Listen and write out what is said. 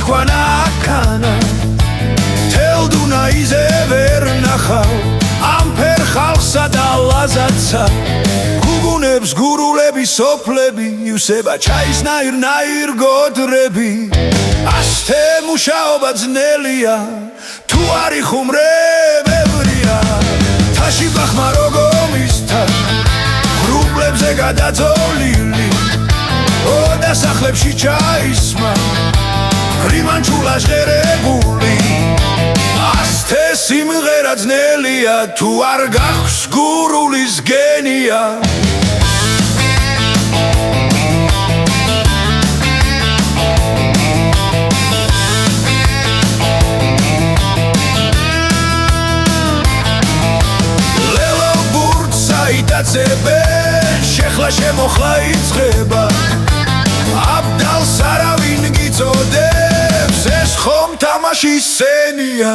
ქანა ქანა თელ დუნაიზე ვერ ნახავ ამ ფერხალსა და ლაზაცა გუგუნებს გურულები სოფლები ივსება ჩაისნაირ გოდრები ასთე მუშაობა ძნელია თუ არი ხუმრებევრია თაში ბახმა როგორ მისთა ღრუბლებზე გადაძოლილი დასახლებში ჩაისმა რიმანჩულა ჟღერებული ასთე სიმღერა ძნელია თუ არ გაქვს გურულის გენია ლელო ბურთსა იტაცებენ შეხლა შემოხლა იწყება აბდალს არავინ გიწოდებს ეს ხომ თამაშის სცენია